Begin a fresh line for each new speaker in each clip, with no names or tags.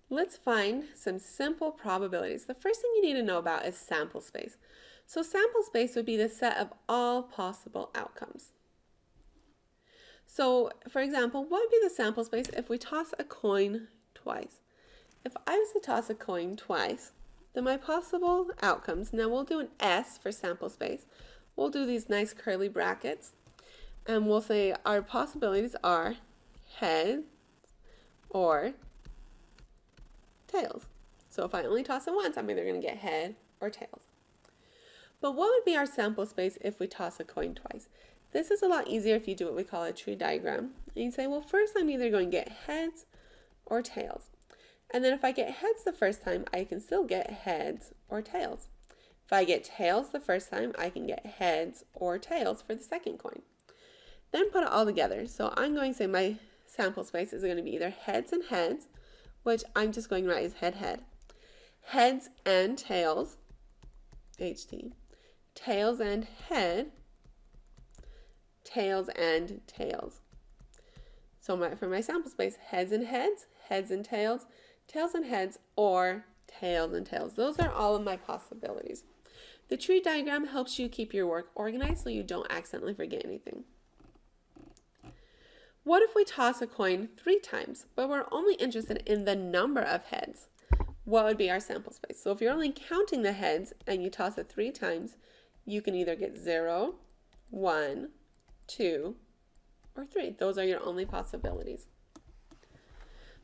Let's find some simple probabilities. The first thing you need to know about is sample space. So sample space would be the set of all possible outcomes. So for example, what would be the sample space if we toss a coin twice? If I was to toss a coin twice, then my possible outcomes, now we'll do an S for sample space. We'll do these nice curly brackets and we'll say our possibilities are heads or tails. So if I only toss it once, I'm either going to get head or tails. But what would be our sample space if we toss a coin twice? This is a lot easier if you do what we call a tree diagram. And you say, well, first I'm either going to get heads or tails. And then if I get heads the first time, I can still get heads or tails. If I get tails the first time, I can get heads or tails for the second coin. Then put it all together. So I'm going to say my sample space is going to be either heads and heads, which I'm just going to write as head, head. Heads and tails, HT. Tails and head, tails and tails. So for my sample space, heads and heads, heads and tails, tails and heads, or tails and tails. Those are all of my possibilities. The tree diagram helps you keep your work organized so you don't accidentally forget anything. What if we toss a coin 3 times, but we're only interested in the number of heads? What would be our sample space? So if you're only counting the heads and you toss it 3 times, you can either get 0, 1, 2, or 3. Those are your only possibilities.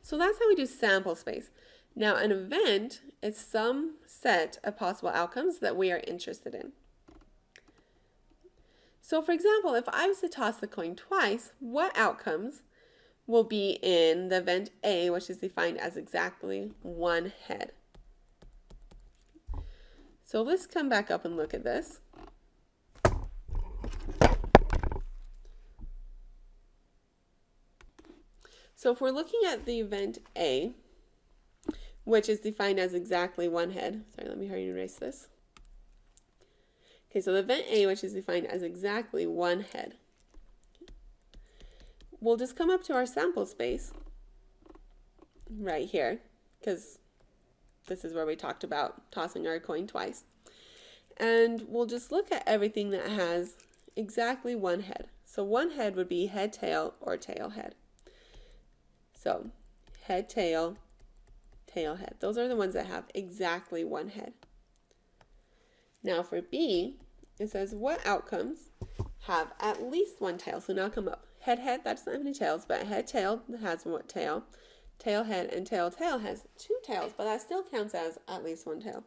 So that's how we do sample space. Now an event is some set of possible outcomes that we are interested in. So for example, if I was to toss the coin twice, what outcomes will be in the event A, which is defined as exactly 1 head? So let's come back up and look at this. So if we're looking at the event A, which is defined as exactly 1 head, sorry, let me hurry and erase this. Okay, so the event A, which is defined as exactly 1 head, we'll just come up to our sample space right here, because this is where we talked about tossing our coin twice. And we'll just look at everything that has exactly 1 head. So 1 head would be head, tail, or tail, head. So head, tail, tail, head. Those are the ones that have exactly 1 head. Now for B, it says what outcomes have at least 1 tail. So now come up. Head, head, that doesn't have any tails, but head, tail has 1 tail. Tail, head, and tail, tail has 2 tails, but that still counts as at least 1 tail.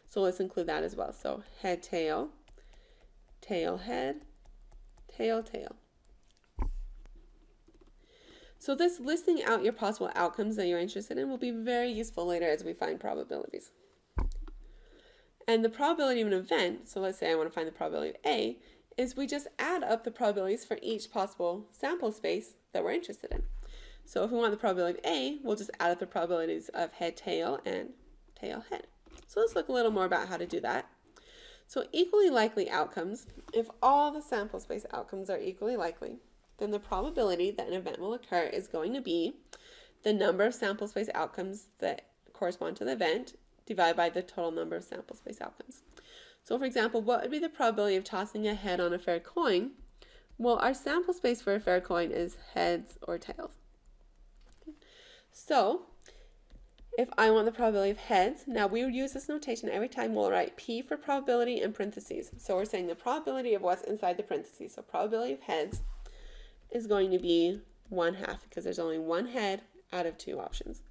So let's include that as well. So head, tail, tail, head, tail, tail. So this listing out your possible outcomes that you're interested in will be very useful later as we find probabilities. And the probability of an event, so let's say I want to find the probability of A, is we just add up the probabilities for each possible sample space that we're interested in. So if we want the probability of A, we'll just add up the probabilities of head, tail, and tail, head. So let's look a little more about how to do that. So equally likely outcomes, if all the sample space outcomes are equally likely, then the probability that an event will occur is going to be the number of sample space outcomes that correspond to the event divided by the total number of sample space outcomes. So for example, what would be the probability of tossing a head on a fair coin? Well, our sample space for a fair coin is heads or tails. Okay. So if I want the probability of heads, now we would use this notation every time. We'll write P for probability in parentheses. So we're saying the probability of what's inside the parentheses. So probability of heads is going to be 1/2 because there's only 1 head out of 2 options.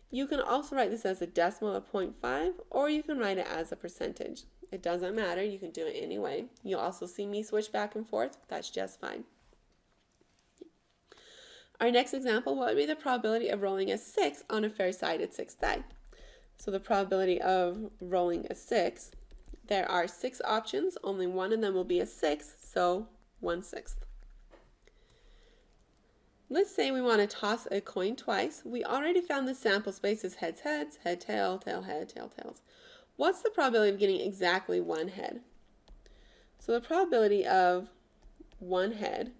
You can also write this as a decimal of 0.5, or you can write it as a percentage. It doesn't matter, you can do it any way. You'll also see me switch back and forth, that's just fine. Our next example, what would be the probability of rolling a 6 on a fair-sided 6th die? So the probability of rolling a 6, there are 6 options, only one of them will be a 6, so 1/6. Let's say we want to toss a coin twice. We already found the sample space is heads, heads, head, tail, tail, head, tail, tails. What's the probability of getting exactly 1 head? So the probability of 1 head,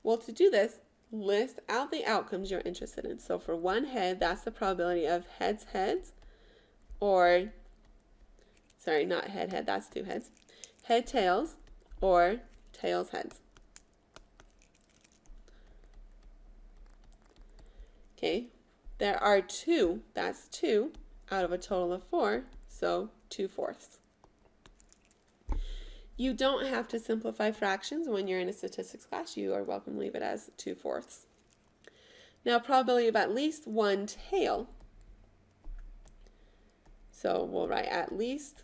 well, to do this, list out the outcomes you're interested in. So for one head, that's the probability of heads, heads, or, sorry, not head, head, that's two heads. Head, tails, or tails, heads. Okay, there are two, that's two out of a total of four, so 2/4. You don't have to simplify fractions when you're in a statistics class. You are welcome to leave it as 2/4. Now, probability of at least one tail. So we'll write at least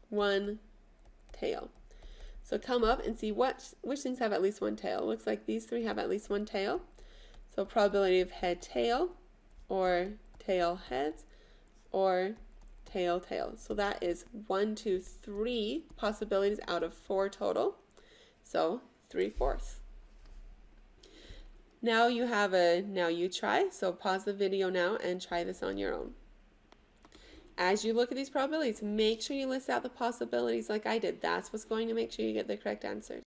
one tail. So come up and see which things have at least one tail. It looks like these three have at least one tail. So probability of head, tail, or tail, heads, or tail, tail. So that is 1, 2, 3 possibilities out of 4 total. So 3/4. Now you try. So pause the video now and try this on your own. As you look at these probabilities, make sure you list out the possibilities like I did. That's what's going to make sure you get the correct answers.